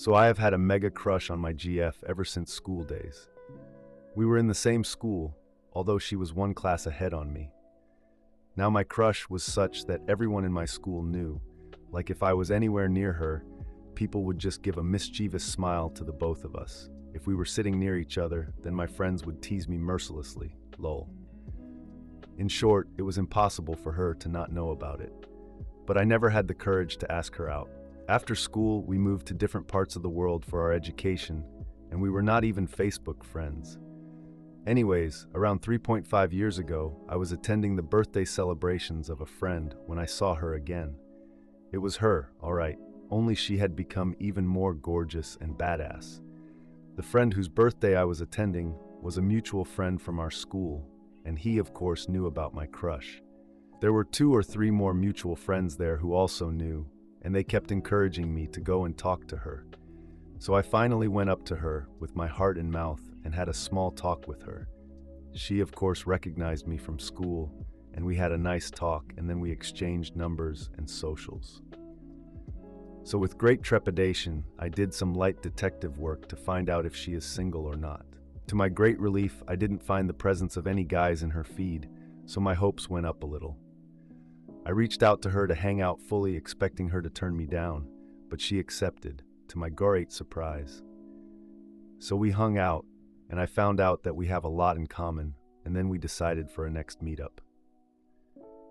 So I have had a mega crush on my GF ever since school days. We were in the same school, although she was one class ahead on me. Now my crush was such that everyone in my school knew, like if I was anywhere near her, people would just give a mischievous smile to the both of us. If we were sitting near each other, then my friends would tease me mercilessly, lol. In short, it was impossible for her to not know about it. But I never had the courage to ask her out. After school, we moved to different parts of the world for our education, and we were not even Facebook friends. Anyways, around 3.5 years ago, I was attending the birthday celebrations of a friend when I saw her again. It was her, all right, only she had become even more gorgeous and badass. The friend whose birthday I was attending was a mutual friend from our school, and he, of course, knew about my crush. There were 2 or 3 more mutual friends there who also knew, and they kept encouraging me to go and talk to her. So I finally went up to her with my heart in mouth and had a small talk with her. She, of course, recognized me from school, and we had a nice talk, and then we exchanged numbers and socials. So with great trepidation, I did some light detective work to find out if she is single or not. To my great relief, I didn't find the presence of any guys in her feed, so my hopes went up a little. I reached out to her to hang out fully expecting her to turn me down, but she accepted, to my great surprise. So we hung out, and I found out that we have a lot in common, and then we decided for a next meetup.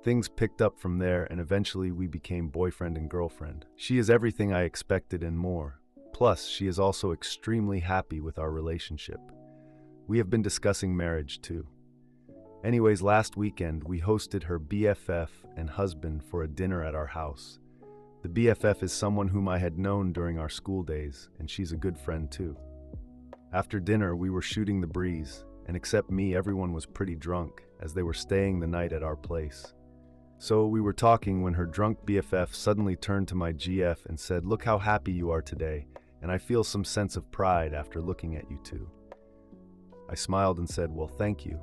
Things picked up from there, and eventually we became boyfriend and girlfriend. She is everything I expected and more. Plus, she is also extremely happy with our relationship. We have been discussing marriage too. Anyways, last weekend, we hosted her BFF and husband for a dinner at our house. The BFF is someone whom I had known during our school days, and she's a good friend too. After dinner, we were shooting the breeze, and except me, everyone was pretty drunk, as they were staying the night at our place. So we were talking when her drunk BFF suddenly turned to my GF and said, "Look how happy you are today, and I feel some sense of pride after looking at you two." I smiled and said, "Well, thank you."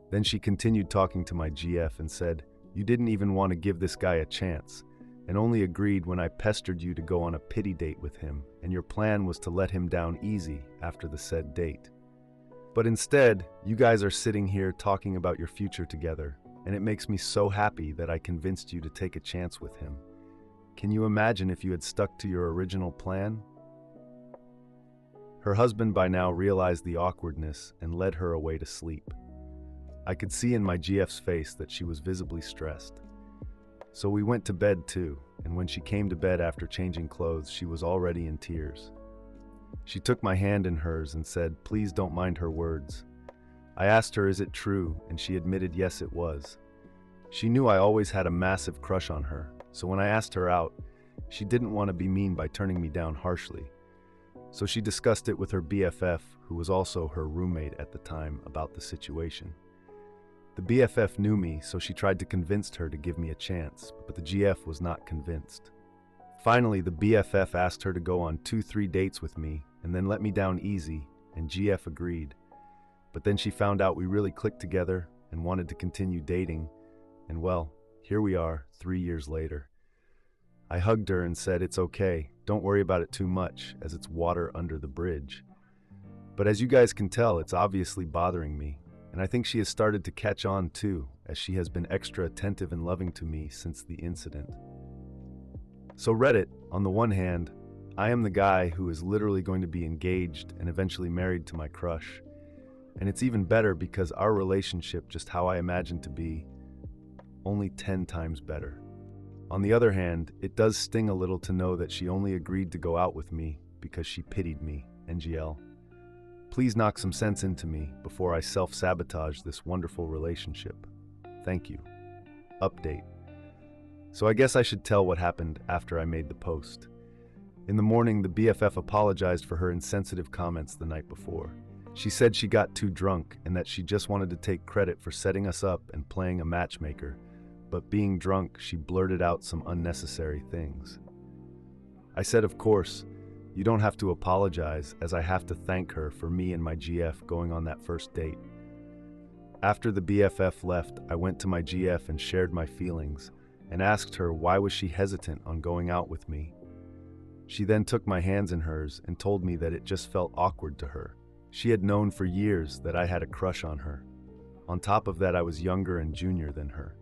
Then she continued talking to my GF and said, "You didn't even want to give this guy a chance, and only agreed when I pestered you to go on a pity date with him, and your plan was to let him down easy after the said date. But instead, you guys are sitting here talking about your future together, and it makes me so happy that I convinced you to take a chance with him. Can you imagine if you had stuck to your original plan?" Her husband by now realized the awkwardness and led her away to sleep. I could see in my GF's face that she was visibly stressed. So we went to bed too, and when she came to bed after changing clothes, she was already in tears. She took my hand in hers and said, "Please don't mind her words." I asked her, "Is it true?" and she admitted yes, it was. She knew I always had a massive crush on her, so when I asked her out, she didn't want to be mean by turning me down harshly. So she discussed it with her BFF, who was also her roommate at the time, about the situation. The BFF knew me, so she tried to convince her to give me a chance, but the GF was not convinced. Finally, the BFF asked her to go on 2-3 dates with me and then let me down easy, and GF agreed. But then she found out we really clicked together and wanted to continue dating, and well, here we are 3 years later. I hugged her and said, "It's okay, don't worry about it too much, as it's water under the bridge." But as you guys can tell, it's obviously bothering me. And I think she has started to catch on too, as she has been extra attentive and loving to me since the incident. So Reddit, on the one hand, I am the guy who is literally going to be engaged and eventually married to my crush. And it's even better because our relationship, just how I imagined to be, only 10 times better. On the other hand, it does sting a little to know that she only agreed to go out with me because she pitied me, NGL. Please knock some sense into me before I self-sabotage this wonderful relationship. Thank you. Update. So I guess I should tell what happened after I made the post. In the morning, the BFF apologized for her insensitive comments the night before. She said she got too drunk and that she just wanted to take credit for setting us up and playing a matchmaker, but being drunk, she blurted out some unnecessary things. I said, of course, you don't have to apologize, as I have to thank her for me and my GF going on that first date. After the BFF left, I went to my GF and shared my feelings and asked her why was she hesitant on going out with me. She then took my hands in hers and told me that it just felt awkward to her. She had known for years that I had a crush on her. On top of that, I was younger and junior than her.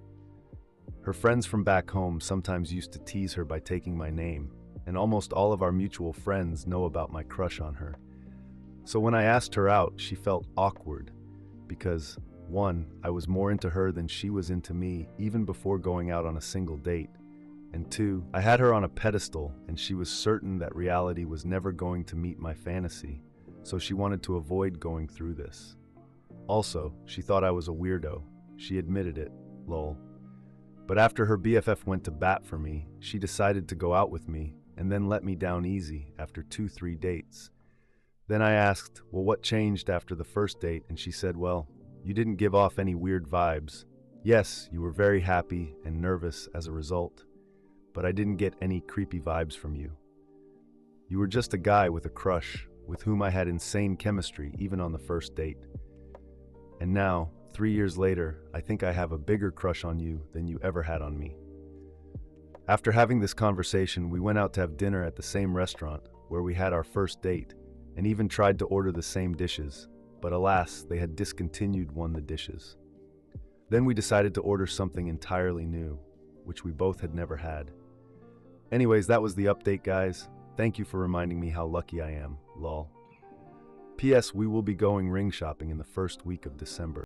Her friends from back home sometimes used to tease her by taking my name, and almost all of our mutual friends know about my crush on her. So when I asked her out, she felt awkward because, one, I was more into her than she was into me even before going out on a single date, and two, I had her on a pedestal and she was certain that reality was never going to meet my fantasy, so she wanted to avoid going through this. Also, she thought I was a weirdo. She admitted it, lol. But after her BFF went to bat for me, she decided to go out with me and then let me down easy after 2-3 dates. Then I asked, well, what changed after the first date? And she said, well, you didn't give off any weird vibes. Yes, you were very happy and nervous as a result, but I didn't get any creepy vibes from you. You were just a guy with a crush with whom I had insane chemistry even on the first date. And now, 3 years later, I think I have a bigger crush on you than you ever had on me. After having this conversation, we went out to have dinner at the same restaurant where we had our first date and even tried to order the same dishes, but alas, they had discontinued one of the dishes. Then we decided to order something entirely new, which we both had never had. Anyways, that was the update, guys. Thank you for reminding me how lucky I am, lol. P.S. We will be going ring shopping in the first week of December.